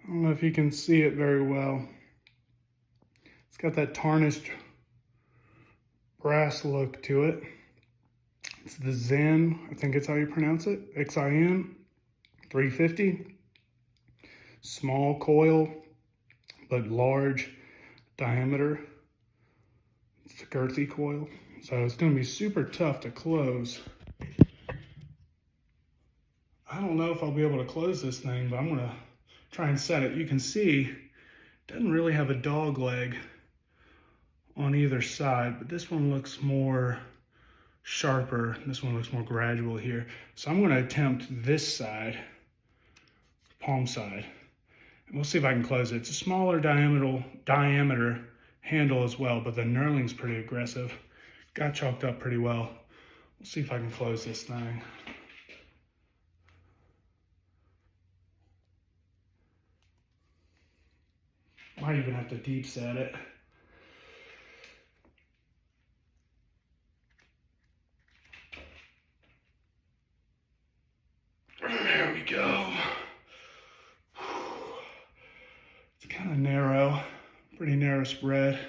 don't know if you can see it very well. It's got that tarnished brass look to it. It's the Zen, I think it's how you pronounce it, XIN 350. Small coil, but large diameter. It's a girthy coil, so it's going to be super tough to close. I don't know if I'll be able to close this thing, but I'm going to try and set it. You can see it doesn't really have a dog leg on either side, but this one looks more sharper. This one looks more gradual here. So I'm going to attempt this side, palm side, and we'll see if I can close it. It's a smaller diameter handle as well, but the knurling's pretty aggressive. Got chalked up pretty well. We'll see if I can close this thing. Might even have to deep set it. There we go. It's kind of narrow, pretty narrow spread.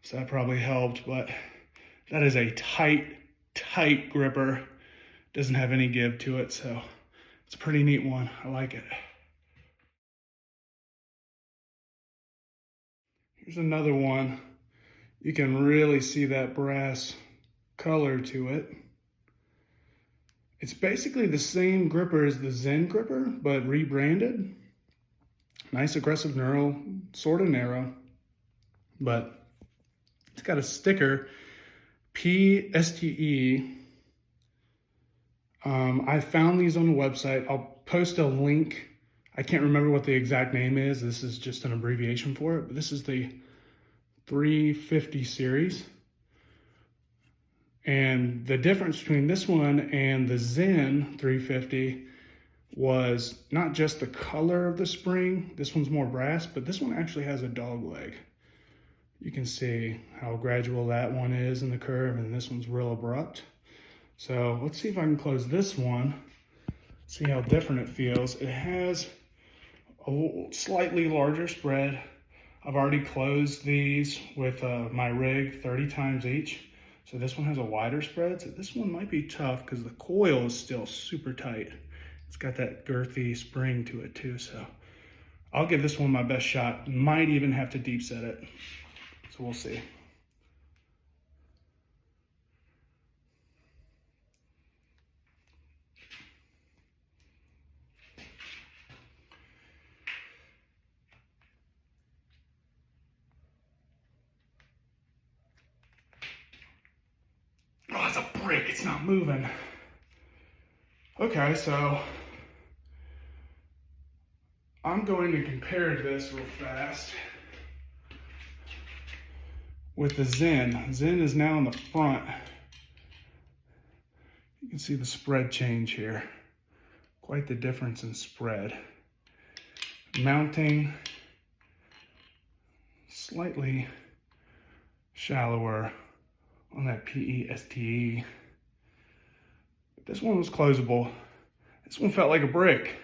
So that probably helped, but that is a tight gripper. Doesn't have any give to it, so it's a pretty neat one. I like it. Here's another one. You can really see that brass color to it. It's basically the same gripper as the Zen gripper, but rebranded. Nice aggressive knurl, sort of narrow, but it's got a sticker, PeSte. I found these on the website. I'll post a link. I can't remember what the exact name is. This is just an abbreviation for it, but this is the 350 series. And the difference between this one and the Zen 350 was not just the color of the spring. This one's more brass, but this one actually has a dog leg. You can see how gradual that one is in the curve, and this one's real abrupt. So let's see if I can close this one, see how different it feels. It has a slightly larger spread. I've already closed these with my rig 30 times each. So this one has a wider spread. So this one might be tough because the coil is still super tight. It's got that girthy spring to it too. So I'll give this one my best shot. Might even have to deep set it. So we'll see. Oh, it's a brick, it's not moving. Okay, so I'm going to compare this real fast with the Zen. Zen is now in the front. You can see the spread change here. Quite the difference in spread. Mounting slightly shallower on that PeSte. This one was closable. This one felt like a brick.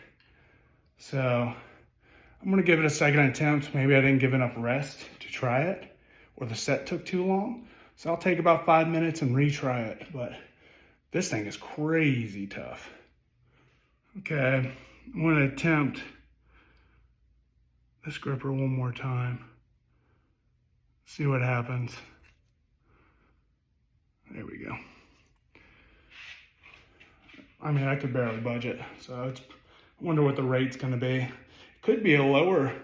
So I'm gonna give it a second attempt. Maybe I didn't give enough rest to try it, or the set took too long. So I'll take about 5 minutes and retry it, but this thing is crazy tough. Okay, I'm gonna attempt this gripper one more time. See what happens. There we go. I mean, I could barely budge it, so I wonder what the rate's gonna be. It could be a lower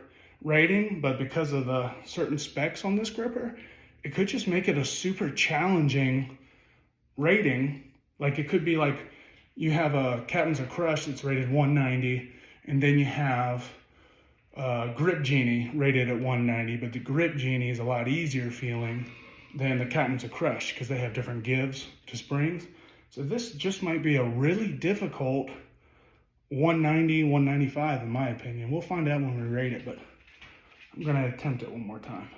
rating, but because of the certain specs on this gripper, it could just make it a super challenging rating. Like it could be like you have a Captain's of Crush that's rated 190, and then you have Grip Genie rated at 190, but the Grip Genie is a lot easier feeling than the Captain's of Crush because they have different gives to springs. So this just might be a really difficult 190, 195 in my opinion. We'll find out when we rate it, but I'm gonna attempt it one more time.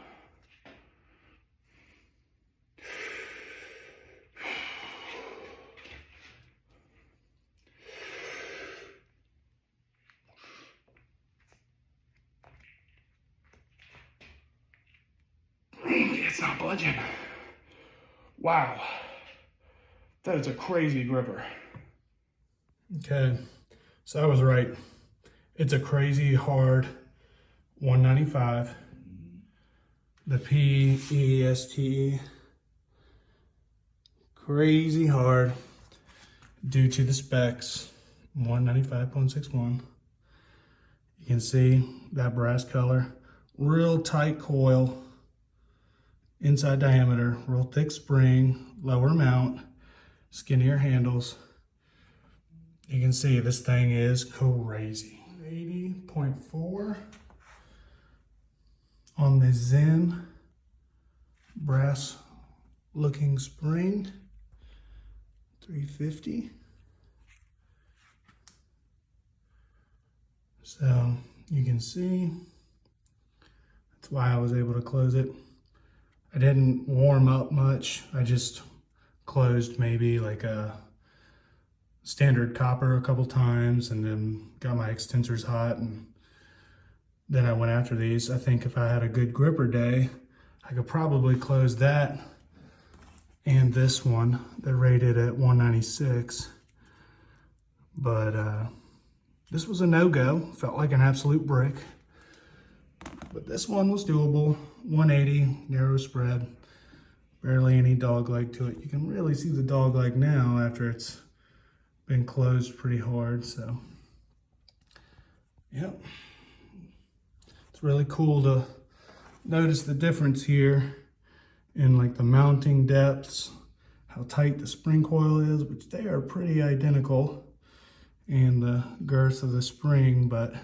not budging. Wow. That is a crazy gripper. Okay, so I was right. It's a crazy hard 195. The PeSte. Crazy hard due to the specs. 195.61. You can see that brass color. Real tight coil. Inside diameter. Real thick spring. Lower mount. Skinnier handles. You can see this thing is crazy. 80.4 on the Zen brass looking spring. 350. So you can see that's why I was able to close it. I didn't warm up much. I just closed maybe like a standard copper a couple times and then got my extensors hot, and then I went after these. I think if I had a good gripper day, I could probably close that and this one. They're rated at 196, but this was a no-go. Felt like an absolute brick, but this one was doable. 180, narrow spread, barely any dog leg to it. You can really see the dog leg now after it's been closed pretty hard. So yep, it's really cool to notice the difference here in like the mounting depths, how tight the spring coil is, which they are pretty identical, and the girth of the spring. But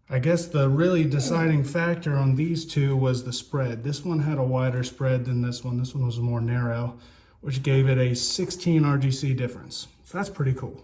I guess the really deciding factor on these two was the spread. This one had a wider spread than this one. This one was more narrow, which gave it a 16 RGC difference. So that's pretty cool.